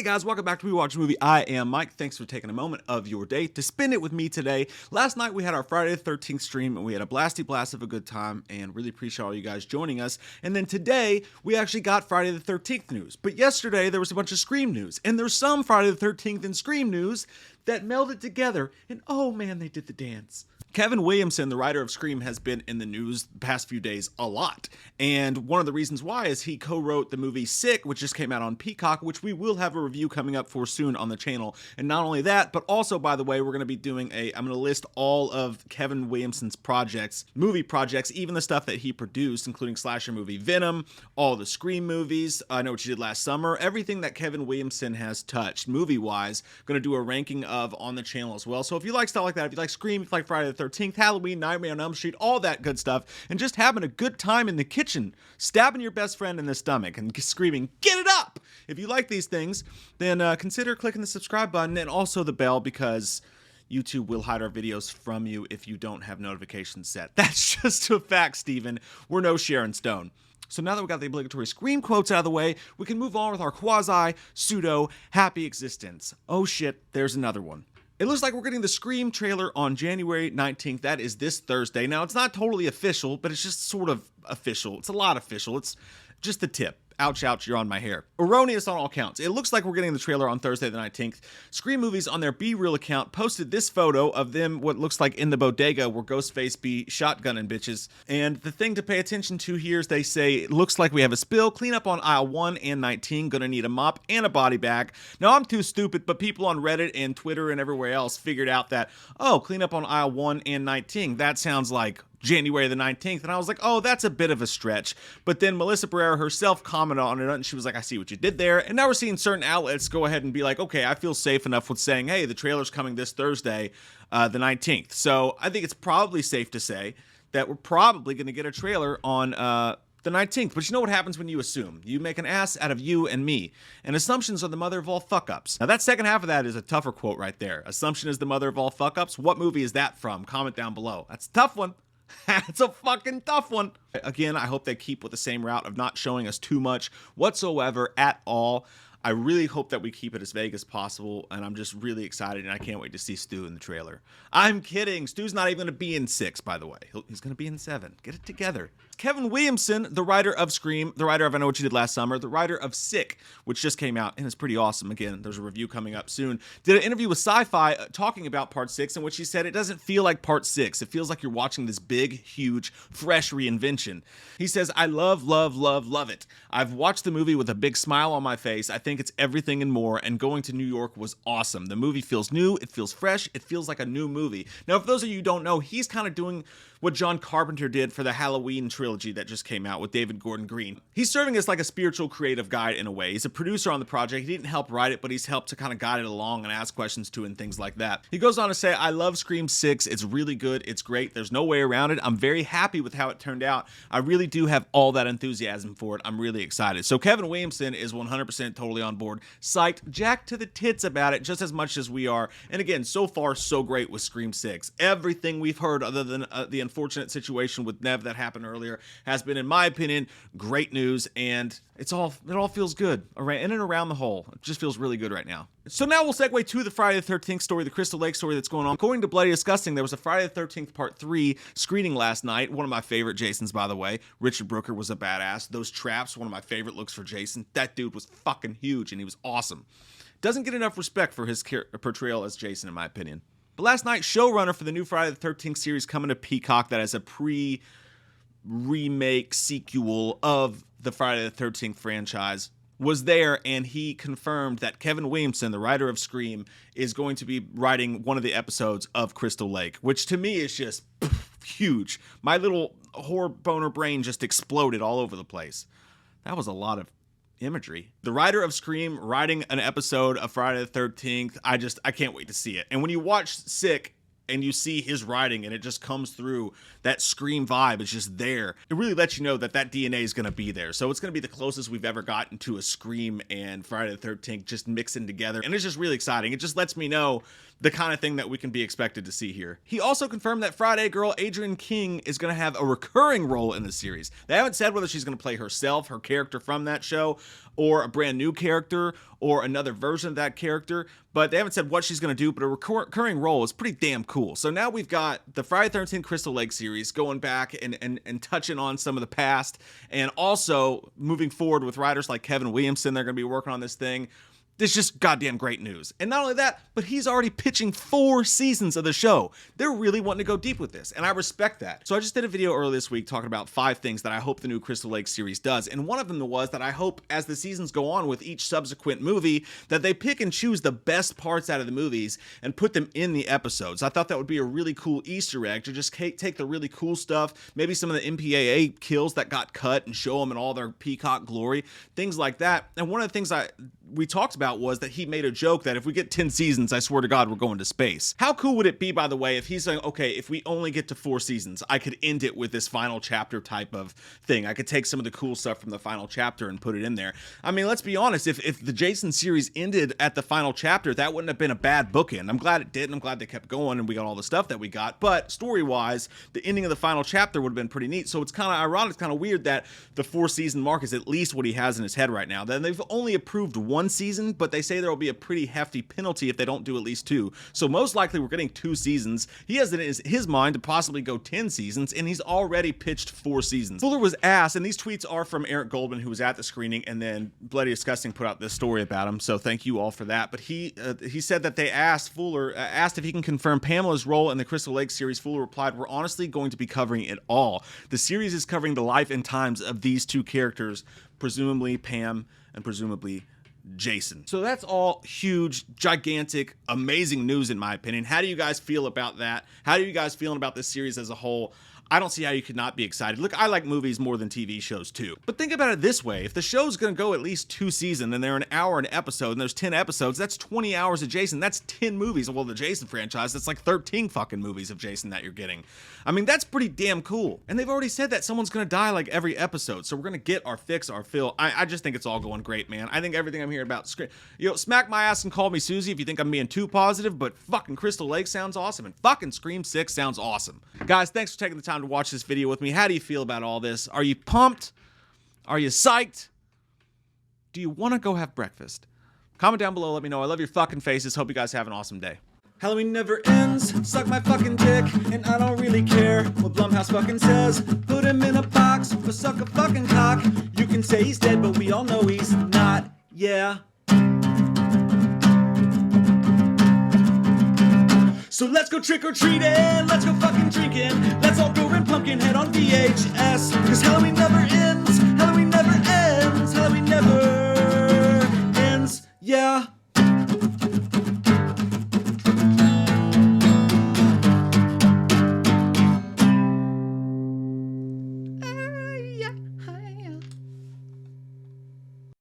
Hey guys, welcome back to We Watch a Movie. I am Mike. Thanks for taking a moment of your day to spend it with me today. Last night we had our Friday the 13th stream and we had a blasty blast of a good time and really appreciate all you guys joining us. And then today we actually got Friday the 13th news. But yesterday there was a bunch of Scream news, and there's some Friday the 13th and Scream news that melded together, and oh man, they did the dance. Kevin Williamson, the writer of Scream, has been in the news the past few days a lot. And one of the reasons why is he co-wrote the movie Sick, which just came out on Peacock, which we will have a review coming up for soon on the channel. And not only that, but also, by the way, we're going to be doing I'm going to list all of Kevin Williamson's projects, movie projects, even the stuff that he produced, including slasher movie Venom, all the Scream movies, I Know What You Did Last Summer, everything that Kevin Williamson has touched movie-wise, going to do a ranking of on the channel as well. So if you like stuff like that, if you like Scream, if you like Friday the 13th, Halloween, Nightmare on Elm Street, all that good stuff, and just having a good time in the kitchen, stabbing your best friend in the stomach and screaming, "Get it up!" If you like these things, then consider clicking the subscribe button and also the bell, because YouTube will hide our videos from you if you don't have notifications set. That's just a fact, Steven. We're no Sharon Stone. So now that we got the obligatory Scream quotes out of the way, we can move on with our quasi-pseudo-happy existence. Oh shit, there's another one. It looks like we're getting the Scream trailer on January 19th. That is this Thursday. Now, it's not totally official, but it's just sort of official. It's a lot official. It's just the tip. Ouch, ouch, you're on my hair. Erroneous on all counts. It looks like we're getting the trailer on Thursday the 19th. Scream Movies on their B-Reel account posted this photo of them, what looks like in the bodega where Ghostface be shotgunning bitches. And the thing to pay attention to here is they say, it looks like we have a spill. Clean up on aisle 1 and 19. Gonna need a mop and a body bag. Now, I'm too stupid, but people on Reddit and Twitter and everywhere else figured out that, oh, clean up on aisle 1 and 19. That sounds like January the 19th, and I was like, oh, that's a bit of a stretch. But then Melissa Barrera herself commented on it, and she was like, I see what you did there. And now we're seeing certain outlets go ahead and be like, okay, I feel safe enough with saying, hey, the trailer's coming this Thursday, the 19th. So I think it's probably safe to say that we're probably going to get a trailer on the 19th. But you know what happens when you assume? You make an ass out of you and me. And assumptions are the mother of all fuck-ups. Now that second half of that is a tougher quote right there. Assumption is the mother of all fuck-ups. What movie is that from? Comment down below. That's a tough one. That's a fucking tough one. Again, I hope they keep with the same route of not showing us too much whatsoever at all. I really hope that we keep it as vague as possible, and I'm just really excited, and I can't wait to see Stu in the trailer. I'm kidding. Stu's not even going to be in 6, by the way. He's going to be in 7. Get it together. Kevin Williamson, the writer of Scream, the writer of I Know What You Did Last Summer, the writer of Sick, which just came out, and it's pretty awesome. Again, there's a review coming up soon. Did an interview with Sci-Fi talking about Part 6, in which he said it doesn't feel like Part 6. It feels like you're watching this big, huge, fresh reinvention. He says, I love, love, love, love it. I've watched the movie with a big smile on my face. I think it's everything and more, and going to New York was awesome. The movie feels new, it feels fresh, it feels like a new movie. Now, for those of you who don't know, he's kind of doing what John Carpenter did for the Halloween trilogy that just came out with David Gordon Green. He's serving as like a spiritual creative guide in a way. He's a producer on the project. He didn't help write it, but he's helped to kind of guide it along and ask questions to it and things like that. He goes on to say, I love Scream 6. It's really good. It's great. There's no way around it. I'm very happy with how it turned out. I really do have all that enthusiasm for it. I'm really excited. So Kevin Williamson is 100% totally on board. Psyched, jacked to the tits about it just as much as we are. And again, so far, so great with Scream 6. Everything we've heard other than the unfortunate situation with Nev that happened earlier has been, in my opinion, great news, and it all feels good in and around the hole. It just feels really good right now. So now we'll segue to the Friday the 13th story, the Crystal Lake story that's going on. According to Bloody Disgusting, there was a Friday the 13th Part 3 screening last night. One of my favorite Jasons, by the way. Richard Brooker was a badass. Those traps, one of my favorite looks for Jason. That dude was fucking huge, and he was awesome. Doesn't get enough respect for his portrayal as Jason, in my opinion. But last night, showrunner for the new Friday the 13th series coming to Peacock that is a remake sequel of the Friday the 13th franchise was there, and he confirmed that Kevin Williamson, the writer of Scream, is going to be writing one of the episodes of Crystal Lake, which to me is just huge. My little horror boner brain just exploded all over the place. That was a lot of imagery. The writer of Scream writing an episode of Friday the 13th, I can't wait to see it. And when you watch Sick and you see his writing and it just comes through, that Scream vibe is just there. It really lets you know that that DNA is going to be there. So it's going to be the closest we've ever gotten to a Scream and Friday the 13th just mixing together. And it's just really exciting. It just lets me know the kind of thing that we can be expected to see here. He also confirmed that Friday girl Adrienne King is going to have a recurring role in the series. They haven't said whether she's going to play herself, her character from that show, or a brand new character or another version of that character, but they haven't said what she's going to do, but a recurring role is pretty damn cool. So now we've got the Friday the 13th Crystal Lake series going back and touching on some of the past, and also moving forward with writers like Kevin Williamson. They're going to be working on this thing. It's just goddamn great news. And not only that, but he's already pitching 4 seasons of the show. They're really wanting to go deep with this, and I respect that. So I just did a video earlier this week talking about 5 things that I hope the new Crystal Lake series does, and one of them was that I hope as the seasons go on with each subsequent movie that they pick and choose the best parts out of the movies and put them in the episodes. I thought that would be a really cool Easter egg to just take the really cool stuff, maybe some of the MPAA kills that got cut and show them in all their peacock glory, things like that. And one of the things we talked about was that he made a joke that if we get 10 seasons, I swear to God, we're going to space. How cool would it be, by the way, if he's saying, okay, if we only get to 4 seasons, I could end it with this final chapter type of thing. I could take some of the cool stuff from the final chapter and put it in there. I mean, let's be honest, if the Jason series ended at the final chapter, that wouldn't have been a bad bookend. I'm glad it did, and I'm glad they kept going and we got all the stuff that we got, but story-wise, the ending of the final chapter would have been pretty neat. So it's kind of ironic, it's kind of weird that the 4-season mark is at least what he has in his head right now. Then they've only approved 1 season, but they say there will be a pretty hefty penalty if they don't do at least 2. So most likely we're getting 2 seasons. He has it in his mind to possibly go 10 seasons, and he's already pitched 4 seasons. Fuller was asked, and these tweets are from Eric Goldman, who was at the screening, and then Bloody Disgusting put out this story about him, so thank you all for that. But he said that they asked Fuller, asked if he can confirm Pamela's role in the Crystal Lake series. Fuller replied, "We're honestly going to be covering it all. The series is covering the life and times of these 2 characters, presumably Pam and presumably Jason." So that's all huge, gigantic, amazing news in my opinion. How do you guys feel about that? How are you guys feeling about this series as a whole? I don't see how you could not be excited. Look, I like movies more than TV shows too. But think about it this way. If the show's gonna go at least 2 seasons and they're an hour an episode and there's 10 episodes, that's 20 hours of Jason. That's 10 movies. Well, the Jason franchise, that's like 13 fucking movies of Jason that you're getting. I mean, that's pretty damn cool. And they've already said that someone's gonna die like every episode. So we're gonna get our fix, our fill. I just think it's all going great, man. I think everything I'm hearing about smack my ass and call me Susie if you think I'm being too positive, but fucking Crystal Lake sounds awesome and fucking Scream 6 sounds awesome. Guys, thanks for taking the time to watch this video with me. How do you feel about all this? Are you pumped? Are you psyched? Do you want to go have breakfast? Comment down below, let me know. I love your fucking faces. Hope you guys have an awesome day. Halloween never ends, suck my fucking dick, and I don't really care what Blumhouse fucking says. Put him in a box or suck a fucking cock. You can say he's dead, but we all know he's not. Yeah. So let's go trick-or-treating, let's go fucking drinking, let's all go rent Pumpkinhead on VHS, cause Halloween never ends, Halloween never ends, Halloween never ends, yeah.